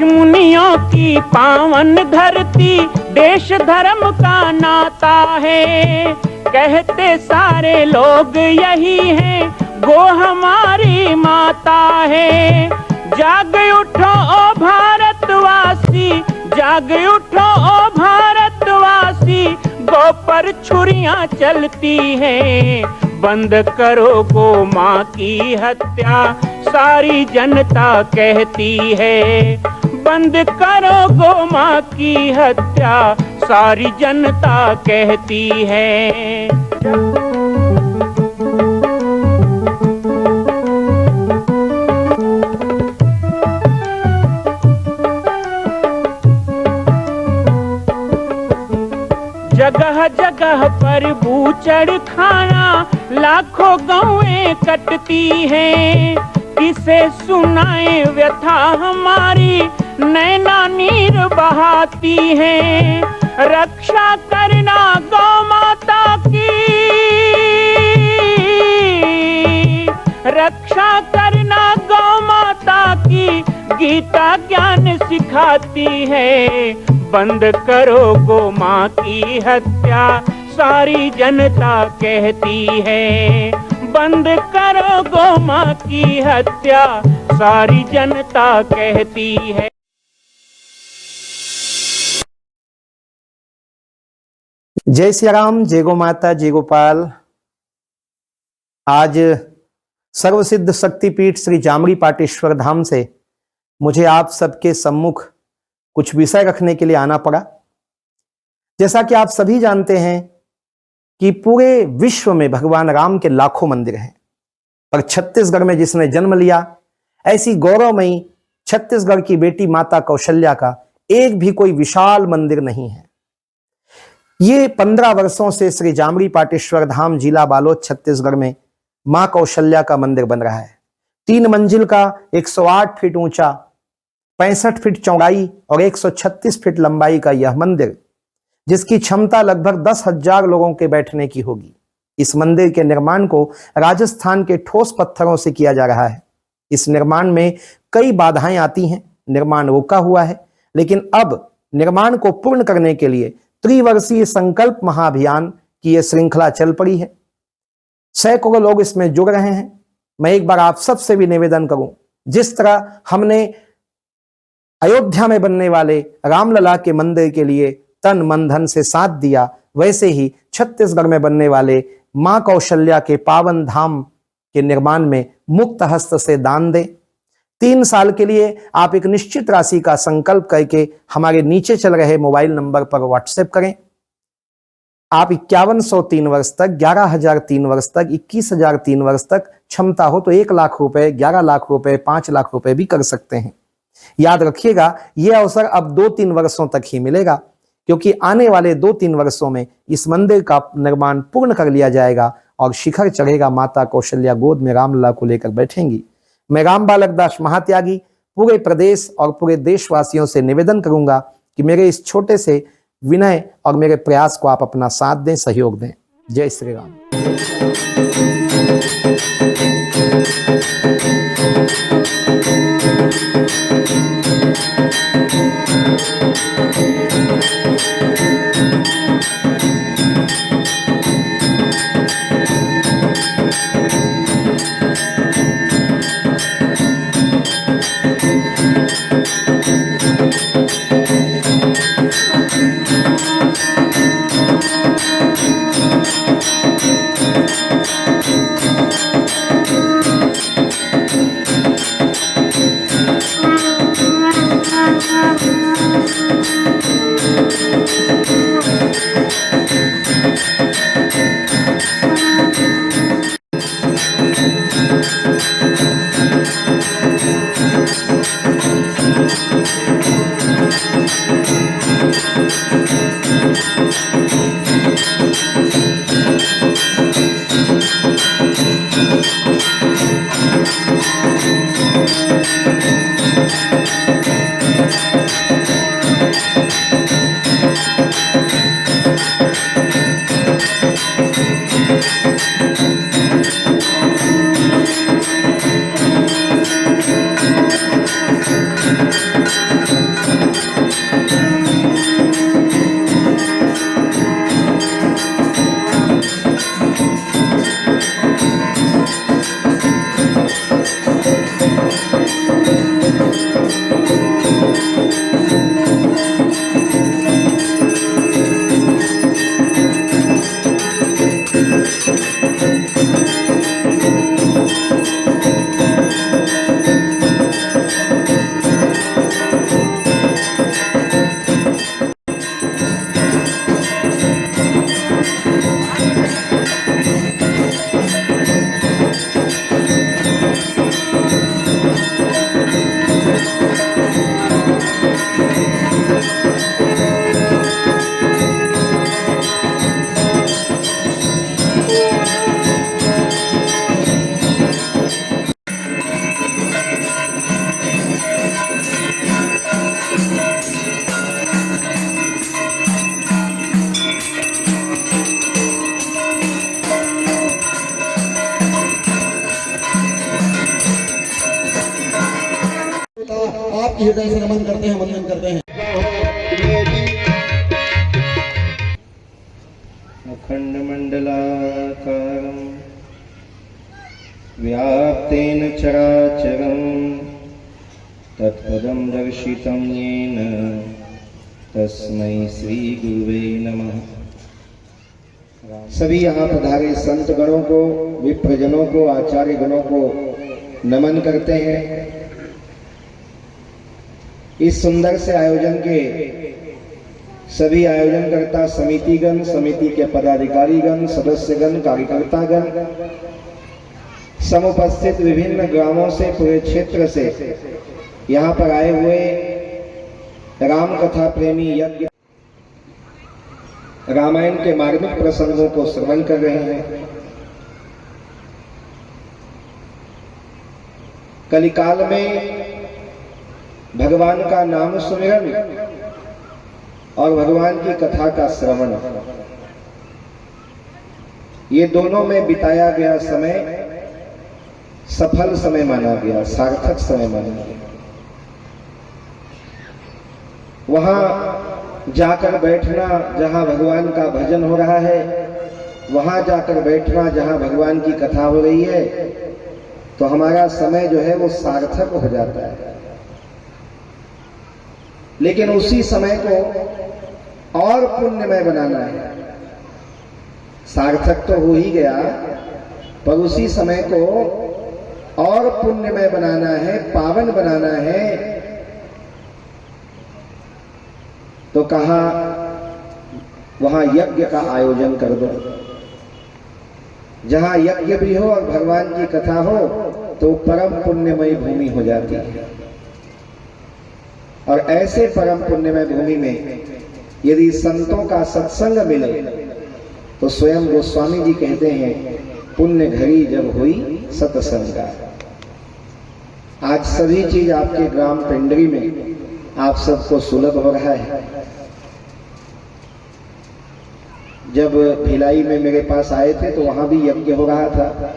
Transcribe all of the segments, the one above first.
ऋषि मुनियों की पावन धरती, देश धर्म का नाता है। कहते सारे लोग यही हैं, गो हमारी माता है। जाग उठो ओ भारतवासी, जाग उठो ओ भारतवासी, गो पर छुरियां चलती हैं। बंद करो गो माँ की हत्या, सारी जनता कहती है। बंद करो गो माँ की हत्या, सारी जनता कहती है। जगह जगह पर बूचड़ खाना, लाखों गौएं कटती हैं। किसे सुनाए व्यथा हमारी, नैना नीर बहाती हैं। रक्षा करना गौ माता की, रक्षा करना गौ माता की, गीता ज्ञान सिखाती है। बंद करो गो माँ की हत्या, सारी जनता कहती है। बंद करो गो माँ की हत्या, सारी जनता कहती है। जय श्री राम, जय गो माता, जय गोपाल। आज सर्वसिद्ध शक्तिपीठ श्री जामरी पाटेश्वर धाम से मुझे आप सबके सम्मुख कुछ विषय रखने के लिए आना पड़ा। जैसा कि आप सभी जानते हैं कि पूरे विश्व में भगवान राम के लाखों मंदिर हैं, पर छत्तीसगढ़ में जिसने जन्म लिया, ऐसी गौरवमयी छत्तीसगढ़ की बेटी माता कौशल्या का एक भी कोई विशाल मंदिर नहीं है। ये 15 वर्षों से श्री जामरी पाटेश्वर धाम, जिला बालोद, छत्तीसगढ़ में मां कौशल्या का मंदिर बन रहा है। 3 मंजिल का 108 फीट ऊंचा, 65 फीट चौड़ाई और 136 फीट लंबाई का यह मंदिर, जिसकी क्षमता लगभग 10,000 लोगों के बैठने की होगी। इस मंदिर के निर्माण को राजस्थान के ठोस पत्थरों से किया जा रहा है। इस निर्माण में कई बाधाएं आती हैं, निर्माण रुका हुआ है, लेकिन अब निर्माण को पूर्ण करने के लिए त्रिवर्षीय संकल्प महाअभियान की यह श्रृंखला चल पड़ी है। सैकड़ों लोग इसमें जुड़ रहे हैं। मैं एक बार आप सबसे भी निवेदन करूं, जिस तरह हमने अयोध्या में बनने वाले रामलला के मंदिर के लिए तन मन धन से साथ दिया, वैसे ही छत्तीसगढ़ में बनने वाले मां कौशल्या के पावन धाम के निर्माण में मुक्त हस्त से दान दें। 3 साल के लिए आप एक निश्चित राशि का संकल्प करके हमारे नीचे चल रहे मोबाइल नंबर पर व्हाट्सएप करें। आप 5103 वर्ष तक, 11,003 वर्ष तक, 21,003 वर्ष तक, क्षमता हो तो 1 लाख रुपए, 11 लाख रुपए, 5 लाख रुपए भी कर सकते हैं। याद रखिएगा, यह अवसर अब 2-3 वर्षों तक ही मिलेगा, क्योंकि आने वाले 2-3 वर्षों में इस मंदिर का निर्माण पूर्ण कर लिया जाएगा और शिखर चढ़ेगा। माता कौशल्या गोद में रामलला को लेकर बैठेंगी। मैं राम बालक दास महात्यागी पूरे प्रदेश और पूरे देशवासियों से निवेदन करूंगा कि मेरे इस छोटे से विनय और मेरे प्रयास को आप अपना साथ दें, सहयोग दें। जय श्री राम। आपके हृदय से नमन करते हैं, वंदन करते हैं। अखंड मंडलाकारं व्याप्तेन चराचरं तत्पदं दर्शितं येन तस्मै श्री गुरुवे नमः। सभी यहाँ पधारे संत गणों को, विप्रजनों को, आचार्य गणों को नमन करते हैं। इस सुंदर से आयोजन के सभी आयोजनकर्ता समितिगण, समिति के पदाधिकारीगण, सदस्यगण, कार्यकर्तागण, समुपस्थित विभिन्न ग्रामों से, पूरे क्षेत्र से यहाँ पर आए हुए राम कथा प्रेमी यज्ञ रामायण के मार्मिक प्रसंगों को श्रवण कर रहे हैं। कलिकाल में भगवान का नाम सुमिरन और भगवान की कथा का श्रवण, ये दोनों में बिताया गया समय सफल समय माना गया, सार्थक समय माना गया। वहां जाकर बैठना जहां भगवान का भजन हो रहा है, वहां जाकर बैठना जहां भगवान की कथा हो रही है, तो हमारा समय जो है वो सार्थक हो जाता है। लेकिन उसी समय को और पुण्यमय बनाना है। सार्थक तो हो ही गया, पर उसी समय को और पुण्यमय बनाना है, पावन बनाना है। तो कहा वहां यज्ञ का आयोजन कर दो। जहां यज्ञ भी हो और भगवान की कथा हो तो परम पुण्यमयी भूमि हो जाती है। और ऐसे परम पुण्यमय भूमि में यदि संतों का सत्संग मिले तो स्वयं गोस्वामी जी कहते हैं, पुण्य घड़ी जब हुई सत्संगा। आज सभी चीज आपके ग्राम पेंडरी में आप सबको सुलभ हो रहा है। जब भिलाई में मेरे पास आए थे तो वहां भी यज्ञ हो रहा था।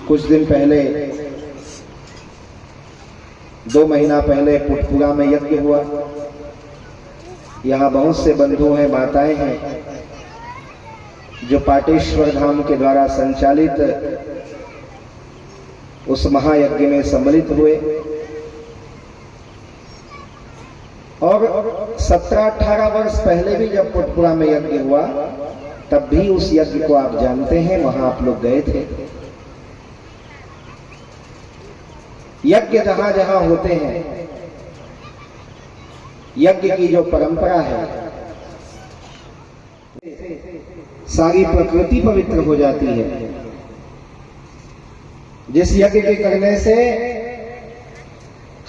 कुछ दिन पहले, 2 महीना पहले पुटपुरा में यज्ञ हुआ। यहाँ बहुत से बंधु हैं, माताएं हैं जो पाटेश्वर धाम के द्वारा संचालित उस महायज्ञ में सम्मिलित हुए। और 17-18 वर्ष पहले भी जब पुटपुरा में यज्ञ हुआ, तब भी उस यज्ञ को आप जानते हैं, वहां आप लोग गए थे। यज्ञ जहां जहां होते हैं, यज्ञ की जो परंपरा है, सारी प्रकृति पवित्र हो जाती है। जिस यज्ञ के करने से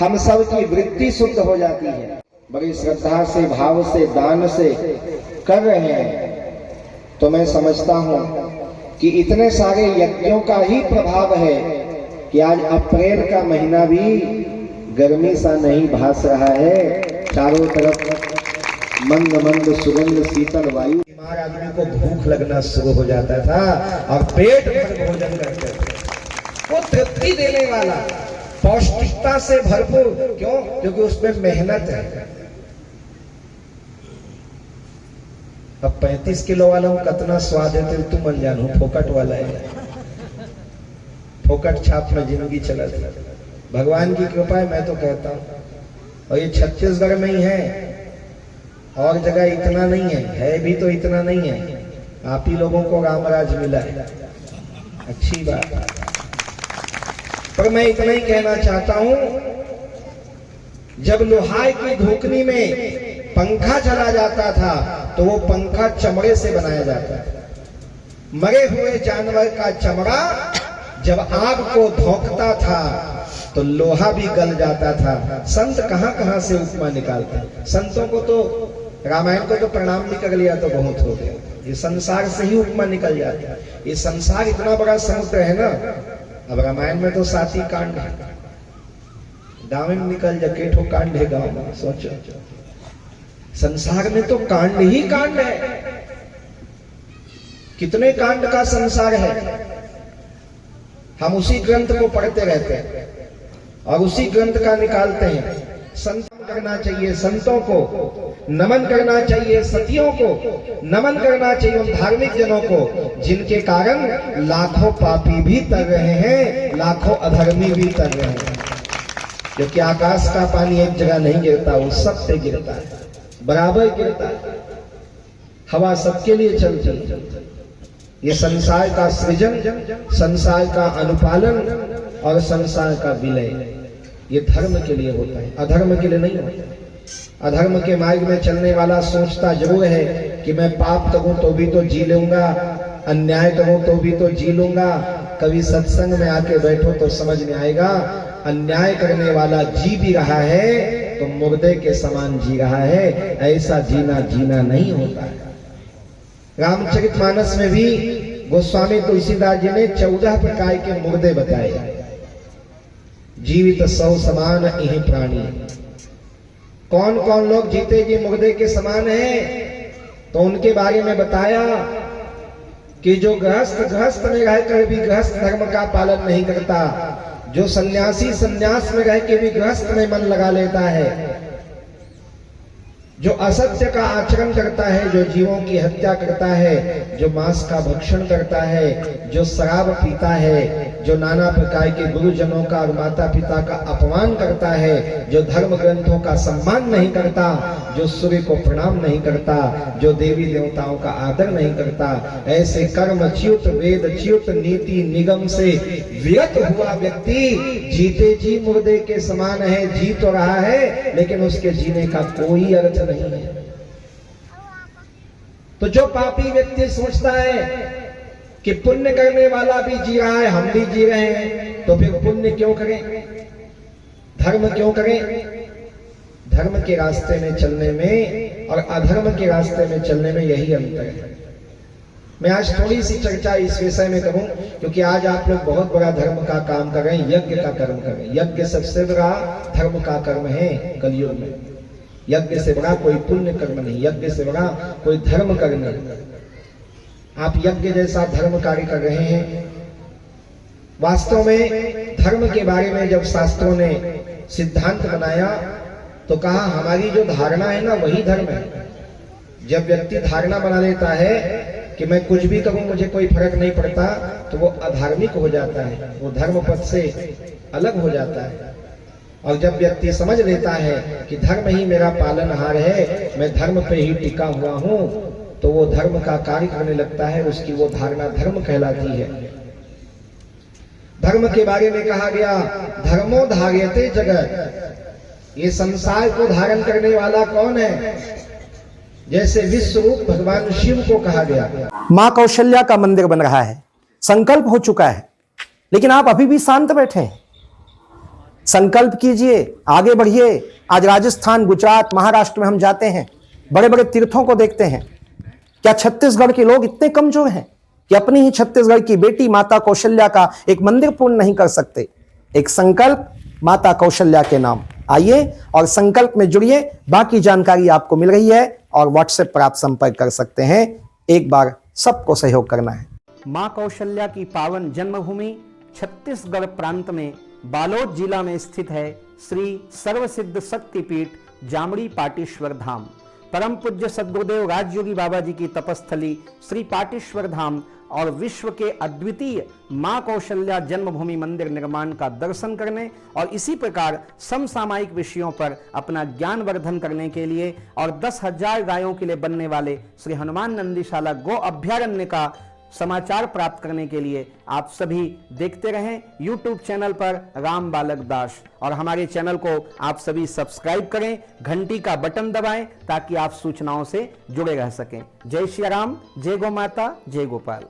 हम सब की वृत्ति शुद्ध हो जाती है। बड़ी श्रद्धा से, भाव से, दान से कर रहे हैं, तो मैं समझता हूं कि इतने सारे यज्ञों का ही प्रभाव है कि आज अप्रैल का महीना भी गर्मी सा नहीं भास रहा है। चारों तरफ मंद मंद सुगंध शीतल वायु। बीमार आदमी को भूख लगना शुरू हो जाता था और पेट भर भोजन करते थे। वो तृप्ति देने वाला, पौष्टिकता से भरपूर। क्यों? क्योंकि उसमें मेहनत है। अब 35 किलो वाला हूं, कितना स्वाद है तुम अनजान हो। फोकट वाला है, फोकट छाप में जिंदगी चला थी। भगवान की कृपा है, मैं तो कहता हूं। और ये छत्तीसगढ़ में ही है, और जगह इतना नहीं है भी तो इतना नहीं है। आप ही लोगों को रामराज मिला है, अच्छी बात है। पर मैं इतना ही कहना चाहता हूं, जब लोहाई की धूकनी में पंखा चला जाता था तो वो पंखा चमड़े से बनाया जाता था। मरे हुए जानवर का चमड़ा जब आग को धोंकता था तो लोहा भी गल जाता था। संत कहां कहां से उपमा निकालते। संतों को तो, रामायण को तो प्रणाम भी कर लिया तो बहुत हो गया। ये संसार से ही उपमा निकल जाती है। ये संसार इतना बड़ा समुद्र है ना। अब रामायण में तो 7 ही कांड है, गाँव में निकल जा, केठो कांड है गाँव में। सोचो, संसार में तो कांड ही कांड है। कितने कांड का संसार है, हम उसी ग्रंथ को पढ़ते रहते हैं। और उसी ग्रंथ का निकालते हैं। संत करना चाहिए, संतों को नमन करना चाहिए, सतियों को नमन करना चाहिए, उन धार्मिक जनों को जिनके कारण लाखों पापी भी तर रहे हैं, लाखों अधर्मी भी तर रहे हैं। क्योंकि आकाश का पानी एक जगह नहीं गिरता, वो सब पे गिरता है, बराबर गिरता है। हवा सबके लिए चलती है। ये संसार का सृजन, संसार का अनुपालन और संसार का विलय ये धर्म के लिए होता है, अधर्म के लिए नहीं होता। अधर्म के मार्ग में चलने वाला सोचता जरूर है कि मैं पाप करूं तो भी तो जी लूंगा, अन्याय करूं तो भी तो जी लूंगा। कभी सत्संग में आके बैठो तो समझ में आएगा, अन्याय करने वाला जी भी रहा है तो मुर्दे के समान जी रहा है। ऐसा जीना जीना नहीं होता है। रामचरितमानस में भी गोस्वामी तुलसीदास जी ने 14 प्रकार के मुर्दे बताए। जीवित 100 समान इहि प्राणी। कौन कौन लोग जीते जी मुर्दे के समान हैं, तो उनके बारे में बताया कि जो गृहस्थ में रहकर भी गृहस्थ धर्म का पालन नहीं करता, जो सन्यासी सन्यास में रह के भी गृहस्थ में मन लगा लेता है, जो असत्य का आचरण करता है, जो जीवों की हत्या करता है, जो मांस का भक्षण करता है, जो शराब पीता है, जो नाना प्रकार के गुरुजनों का और माता पिता का अपमान करता है, जो धर्म ग्रंथों का सम्मान नहीं करता, जो सूर्य को प्रणाम नहीं करता, जो देवी देवताओं का आदर नहीं करता, ऐसे कर्मच्युत वेदच्युत नीति निगम से विरत हुआ व्यक्ति जीते जी मुर्दे के समान है। जी तो रहा है लेकिन उसके जीने का कोई अर्थ नहीं है। तो जो पापी व्यक्ति सोचता है कि पुण्य करने वाला भी जी रहा है, हम भी जी रहे हैं, तो फिर पुण्य क्यों करें, धर्म क्यों करें? धर्म के रास्ते में चलने में और अधर्म के रास्ते में चलने में यही अंतर है। मैं आज थोड़ी सी चर्चा इस विषय में करूं क्योंकि आज आप लोग बहुत बड़ा धर्म का काम कर रहे हैं, यज्ञ का कर्म कर रहे हैं। यज्ञ सबसे बड़ा धर्म का कर्म है कलयुग में। यज्ञ से बड़ा कोई पुण्य कर्म नहीं, यज्ञ से बड़ा कोई धर्म कर्म नहीं। आप यज्ञ जैसा धर्म कार्य कर रहे हैं। वास्तव में धर्म के बारे में जब शास्त्रों ने सिद्धांत बनाया तो कहा हमारी जो धारणा है ना वही धर्म है। जब व्यक्ति धारणा बना लेता है कि मैं कुछ भी करूं मुझे कोई फर्क नहीं पड़ता, तो वो अधार्मिक हो जाता है, वो धर्म पथ से अलग हो जाता है। और जब व्यक्ति समझ लेता है कि धर्म ही मेरा पालनहार है, मैं धर्म पे ही टिका हुआ हूं, तो वो धर्म का कार्य करने लगता है, उसकी वो धारणा धर्म कहलाती है। धर्म के बारे में कहा गया धर्मो धार्यते जगत। ये संसार को धारण करने वाला कौन है? जैसे विश्व रूप भगवान शिव को कहा गया। मां कौशल्या का मंदिर बन रहा है, संकल्प हो चुका है, लेकिन आप अभी भी शांत बैठे हैं। संकल्प कीजिए, आगे बढ़िए। आज राजस्थान, गुजरात, महाराष्ट्र में हम जाते हैं, बड़े बड़े तीर्थों को देखते हैं। क्या छत्तीसगढ़ के लोग इतने कमजोर हैं कि अपनी ही छत्तीसगढ़ की बेटी माता कौशल्या का एक मंदिर पूर्ण नहीं कर सकते? एक संकल्प माता कौशल्या के नाम। आइए और संकल्प में जुड़िए। बाकी जानकारी आपको मिल रही है और व्हाट्सएप पर आप संपर्क कर सकते हैं। एक बार सबको सहयोग करना है। मां कौशल्या की पावन जन्मभूमि छत्तीसगढ़ प्रांत में बालोद जिला में स्थित है श्री सर्वसिद्ध शक्तिपीठ जामड़ी पाटेश्वर धाम। परम पूज्य सद्गुरुदेव राजयोगी बाबा जी की तपस्थली श्री पाटेश्वर धाम और विश्व के अद्वितीय मां कौशल्या जन्मभूमि मंदिर निर्माण का दर्शन करने और इसी प्रकार समसामयिक विषयों पर अपना ज्ञान वर्धन करने के लिए और 10,000 गायों के लिए बनने वाले श्री हनुमान नंदीशाला गो अभ्यारण्य का समाचार प्राप्त करने के लिए आप सभी देखते रहें YouTube चैनल पर राम बालक दास, और हमारे चैनल को आप सभी सब्सक्राइब करें, घंटी का बटन दबाएं ताकि आप सूचनाओं से जुड़े रह सकें। जय श्री राम, जय गौ माता, जय गोपाल।